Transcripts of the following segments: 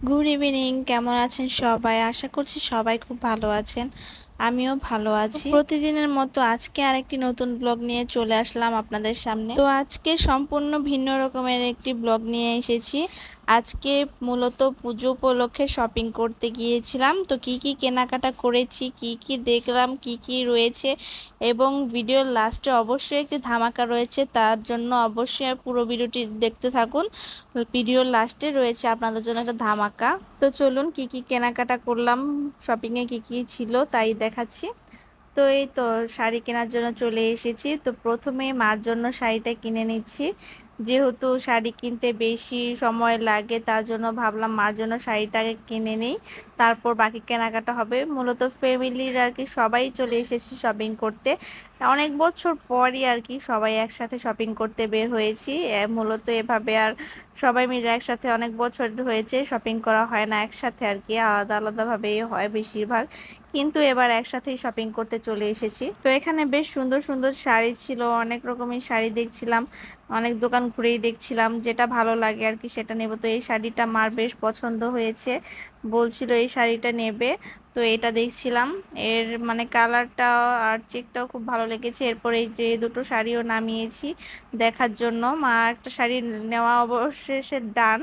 Good evening, কেমন আছেন সবাই? আশা করছি সবাই খুব ভালো আছেন। আমিও ভালো আছি। প্রতিদিনের মতো আজকে আরেকটি নতুন ব্লগ নিয়ে চলে আসলাম আপনাদের সামনে। তো আজকে সম্পূর্ণ ভিন্ন রকমের একটি ব্লগ নিয়ে এসেছি। আজকে মূলত পুজো উপলক্ষে শপিং করতে গিয়েছিলাম। তো কি কি কেনাকাটা করেছি, কি কি দেখলাম, কি কি রয়েছে এবং ভিডিওর লাস্টে অবশ্যই একটি ধামাকা রয়েছে, তার জন্য অবশ্যই পুরো ভিডিওটি দেখতে থাকুন। ভিডিওর লাস্টে রয়েছে আপনাদের জন্য একটা ধামাকা। তো চলুন কি কি কেনাকাটা করলাম, শপিংয়ে কি কি ছিল তাই দেখাচ্ছি। তো এই তো শাড়ি কেনার জন্য চলে এসেছি। তো প্রথমে মার জন্য শাড়িটা কিনে নিচ্ছি, যেহেতু শাড়ি কিনতে বেশি সময় লাগে তার জন্য ভাবলাম মার জন্য শাড়িটাকে কিনে নিই, তারপর বাকি কেনাকাটা হবে। মূলত ফ্যামিলির আর কি সবাই চলে এসেছি শপিং করতে। অনেক বছর পরই আর কি সবাই একসাথে শপিং করতে বের হয়েছি। মূলত এভাবে আর সবাই মিলে একসাথে অনেক বছর হয়েছে শপিং করা হয় না একসাথে আর কি, আলাদা আলাদাভাবেই হয় বেশিরভাগ। কিন্তু এবার একসাথেই শপিং করতে চলে এসেছি। তো এখানে বেশ সুন্দর সুন্দর শাড়ি ছিল, অনেক রকমের শাড়ি দেখছিলাম, অনেক দোকান ঘুরেই দেখছিলাম যেটা ভালো লাগে আর কি সেটা নেব। তো এই শাড়িটা মার বেশ পছন্দ হয়েছে, বলছিল এই শাড়িটা নেবে। তো এটা দেখছিলাম, এর মানে কালারটা আর চেকটাও খুব ভালো লেগেছে। এরপর এই যে দুটো শাড়িও নামিয়েছি দেখার জন্য। মা একটা শাড়ি নেওয়া অবশেষে ডান,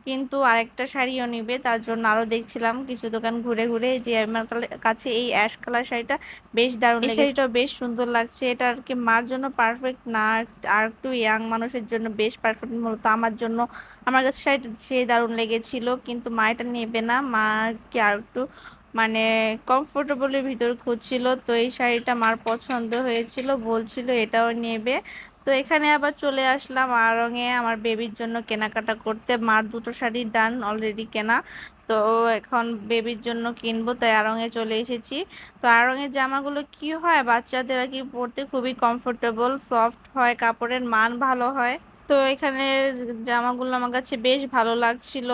কিন্তু আরেকটা শাড়িও নিবে, তার জন্য আরো দেখছিলাম কিছু দোকান ঘুরে ঘুরে। যে আমার কাছে এই অ্যাশ কালার শাড়িটা বেশ দারুণ লেগেছে, শাড়িটা বেশ সুন্দর লাগছে। এটা আর কি মার জন্য পারফেক্ট না, আর একটু ইয়াং মানুষের জন্য বেশ পারফেক্ট। মূলত আমার জন্য, আমার কাছে শাড়িটা সেই দারুণ লেগেছিল, কিন্তু মা এটা নেবে না। মা কি আর একটু মানে কমফোর্টেবলের ভিতর খুঁজছিল। তো এই শাড়িটা মার পছন্দ হয়েছিল, বলছিল এটাও নেবে। তো এখানে আবার চলে আসলাম আড়ংয়ে আমার বেবির জন্য কেনাকাটা করতে। মার দুটো শাড়ি ডান অলরেডি কেনা, তো এখন বেবির জন্য কিনবো তাই আড়ংয়ে চলে এসেছি। তো আড়ংয়ের জামাগুলো কি হয়, বাচ্চাদের আর কি পরতে খুবই কমফোর্টেবল, সফট হয়, কাপড়ের মান ভালো হয়। তো এখানে জামাগুলো আমার কাছে বেশ ভালো লাগছিল।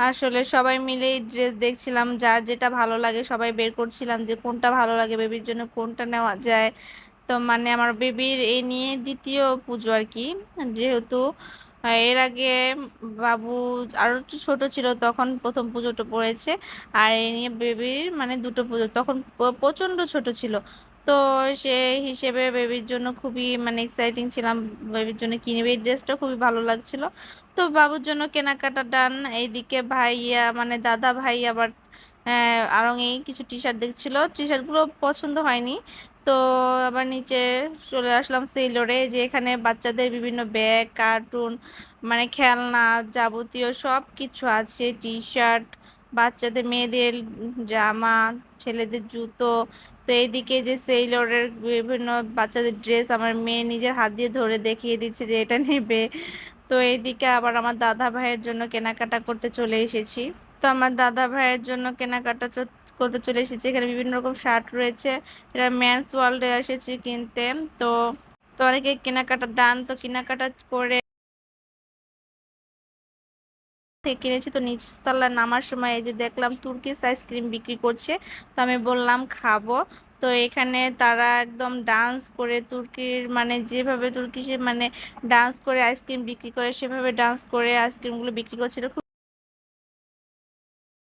আসলে সবাই মিলেই ড্রেস দেখছিলাম, যার যেটা ভালো লাগে সবাই বের করছিলাম যে কোনটা ভালো লাগে বেবির জন্য, কোনটা নেওয়া যায়। তো মানে আমার বেবির এই নিয়ে দ্বিতীয় পুজো আর কি, যেহেতু এর আগে বাবু আরো একটু ছোট ছিল তখন প্রথম পুজোটা পড়েছে, আর এই নিয়ে বেবির মানে দুটো পুজো, তখন প্রচন্ড ছোট ছিল। তো সেই হিসেবে বেবির জন্য খুবই মানে এক্সাইটিং ছিলাম, বেবির জন্য কিনবে, এই ড্রেসটা খুবই ভালো লাগছিল। তো বাবুর জন্য কেনাকাটা ডান। এইদিকে ভাইয়া মানে দাদা ভাই আবার আড়ংয়েই কিছু টি শার্ট দেখছিল, টি শার্টগুলো পছন্দ হয়নি। তো আবার নিচে চলে আসলাম সেলরে, যে এখানে বাচ্চাদের বিভিন্ন ব্যাগ, কার্টুন, মানে খেলনা, যাবতীয় সব কিছু আছে, টি শার্ট, বাচ্চাদের মেয়েদের জামা, ছেলেদের জুতো। তো এইদিকে যে সেইলরের বিভিন্ন বাচ্চাদের ড্রেস আমার মেয়ে নিজের হাত দিয়ে ধরে দেখিয়ে দিচ্ছে যে এটা নেবে। তো এইদিকে আবার আমার দাদা ভাইয়ের জন্য কেনাকাটা করতে চলে এসেছি। তো আমার দাদা ভাইয়ের জন্য কেনাকাটা করতে চলে এসেছি। এখানে বিভিন্ন রকম শার্ট রয়েছে, এটা মেন্স ওয়ার্ল্ডে এসেছি কিনতে। তো তো অনেকে কেনাকাটা ডান, তো কেনাকাটা করে থেকে কিনেছি। তো নিচতলা নামার সময় এই যে দেখলাম তুর্কিশ আইসক্রিম বিক্রি করছে, তো আমি বললাম খাবো। তো এখানে তারা একদম ডান্স করে তুর্কির মানে যেভাবে তুর্কিশে মানে ডান্স করে আইসক্রিম বিক্রি করে সেভাবে ডান্স করে আইসক্রিমগুলো বিক্রি করছিল।